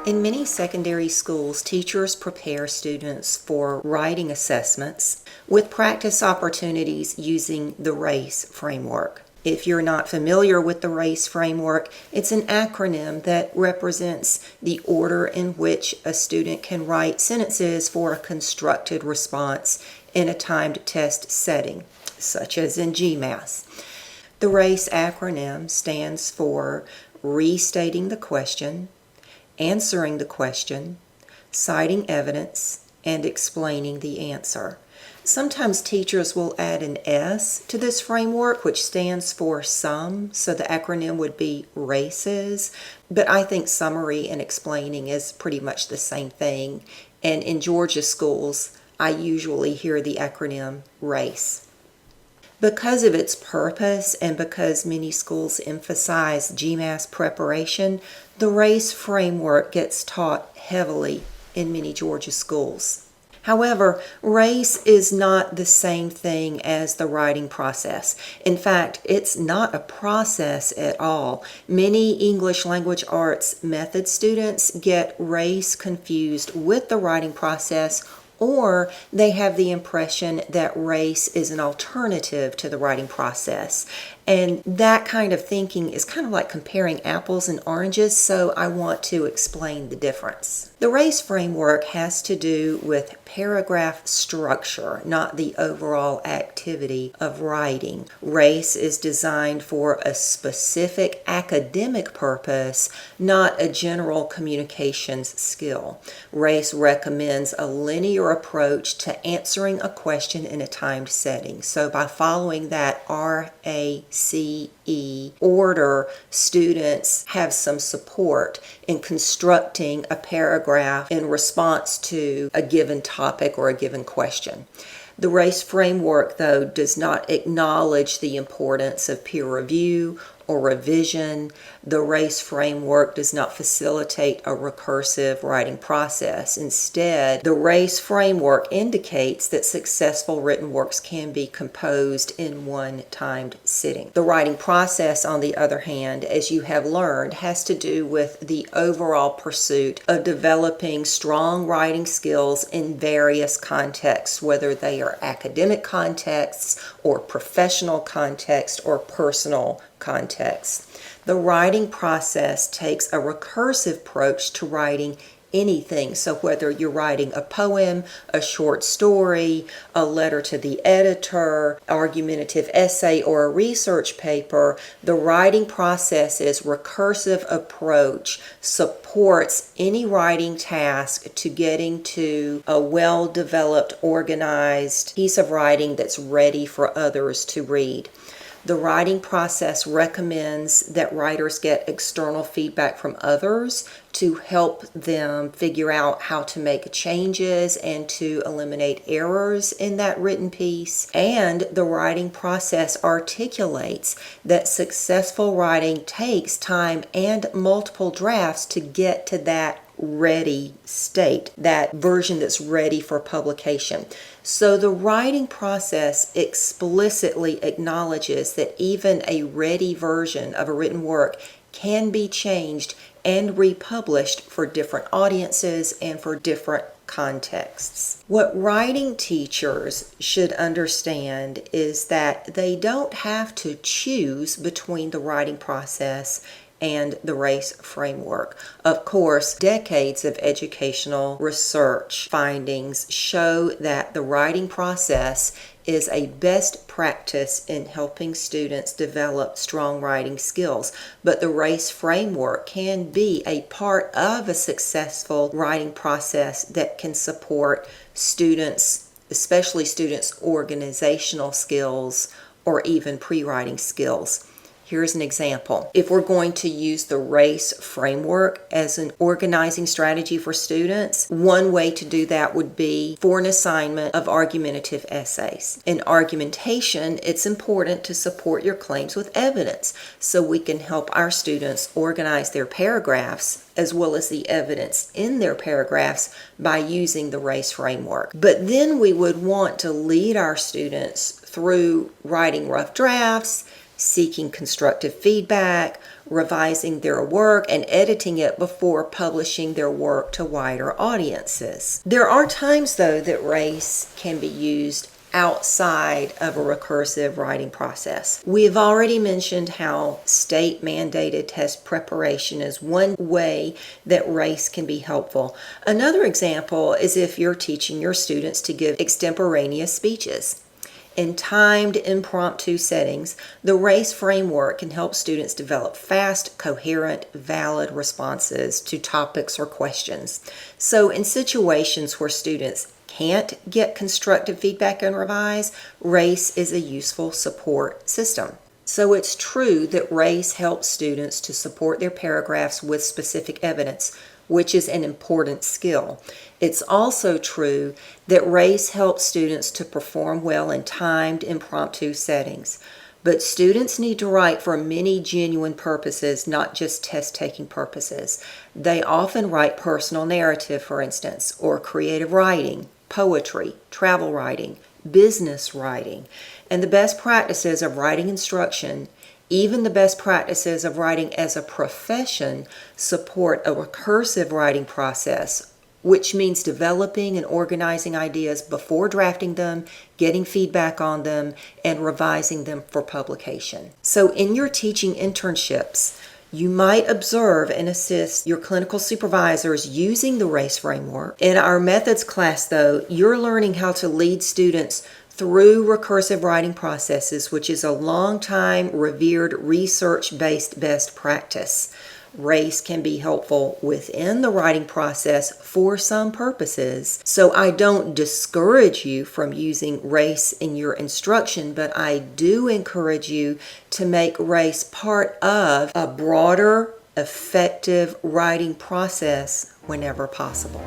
In many secondary schools, teachers prepare students for writing assessments with practice opportunities using the RACE framework. If you're not familiar with the RACE framework, it's an acronym that represents the order in which a student can write sentences for a constructed response in a timed test setting, such as in GMAS. The RACE acronym stands for restating the question, answering the question, citing evidence, and explaining the answer. Sometimes teachers will add an S to this framework, which stands for SUM, so the acronym would be RACES, but I think summary and explaining is pretty much the same thing, and in Georgia schools, I usually hear the acronym RACE. Because of its purpose and because many schools emphasize GMAS preparation, the RACE framework gets taught heavily in many Georgia schools. However, RACE is not the same thing as the writing process. In fact, it's not a process at all. Many English language arts method students get RACE confused with the writing process, or they have the impression that RACE is an alternative to the writing process. And that kind of thinking is kind of like comparing apples and oranges, so I want to explain the difference. The RACE framework has to do with paragraph structure, not the overall activity of writing. RACE is designed for a specific academic purpose, not a general communications skill. RACE recommends a linear approach to answering a question in a timed setting. So by following that RACE order, students have some support in constructing a paragraph in response to a given topic or a given question. The RACE framework, though, does not acknowledge the importance of peer review or revision. The RACE framework does not facilitate a recursive writing process. Instead, the RACE framework indicates that successful written works can be composed in one timed sitting. The writing process, on the other hand, as you have learned, has to do with the overall pursuit of developing strong writing skills in various contexts, whether they are academic contexts or professional contexts or personal contexts. The writing process takes a recursive approach to writing anything. So whether you're writing a poem, a short story, a letter to the editor, argumentative essay, or a research paper, the writing process's recursive approach supports any writing task to getting to a well-developed, organized piece of writing that's ready for others to read. The writing process recommends that writers get external feedback from others to help them figure out how to make changes and to eliminate errors in that written piece. And the writing process articulates that successful writing takes time and multiple drafts to get to that ready state, that version that's ready for publication. So the writing process explicitly acknowledges that even a ready version of a written work can be changed and republished for different audiences and for different contexts. What writing teachers should understand is that they don't have to choose between the writing process and the RACE framework. Of course, decades of educational research findings show that the writing process is a best practice in helping students develop strong writing skills. But the RACE framework can be a part of a successful writing process that can support students, especially students' organizational skills or even pre-writing skills. Here's an example. If we're going to use the RACE framework as an organizing strategy for students, one way to do that would be for an assignment of argumentative essays. In argumentation, it's important to support your claims with evidence so we can help our students organize their paragraphs as well as the evidence in their paragraphs by using the RACE framework. But then we would want to lead our students through writing rough drafts, seeking constructive feedback, revising their work, and editing it before publishing their work to wider audiences. There are times, though, that race can be used outside of a recursive writing process. We have already mentioned how state-mandated test preparation is one way that race can be helpful. Another example is if you're teaching your students to give extemporaneous speeches. In timed, impromptu settings, the RACE framework can help students develop fast, coherent, valid responses to topics or questions. So in situations where students can't get constructive feedback and revise, RACE is a useful support system. So it's true that RACE helps students to support their paragraphs with specific evidence, which is an important skill. It's also true that RACE helps students to perform well in timed, impromptu settings. But students need to write for many genuine purposes, not just test-taking purposes. They often write personal narrative, for instance, or creative writing, poetry, travel writing, business writing. And the best practices of writing instruction, even the best practices of writing as a profession, support a recursive writing process, which means developing and organizing ideas before drafting them, getting feedback on them, and revising them for publication. So in your teaching internships, you might observe and assist your clinical supervisors using the RACE framework. In our methods class, though, you're learning how to lead students through recursive writing processes, which is a long-time revered research-based best practice. RACE can be helpful within the writing process for some purposes. So I don't discourage you from using RACE in your instruction, but I do encourage you to make RACE part of a broader, effective writing process whenever possible.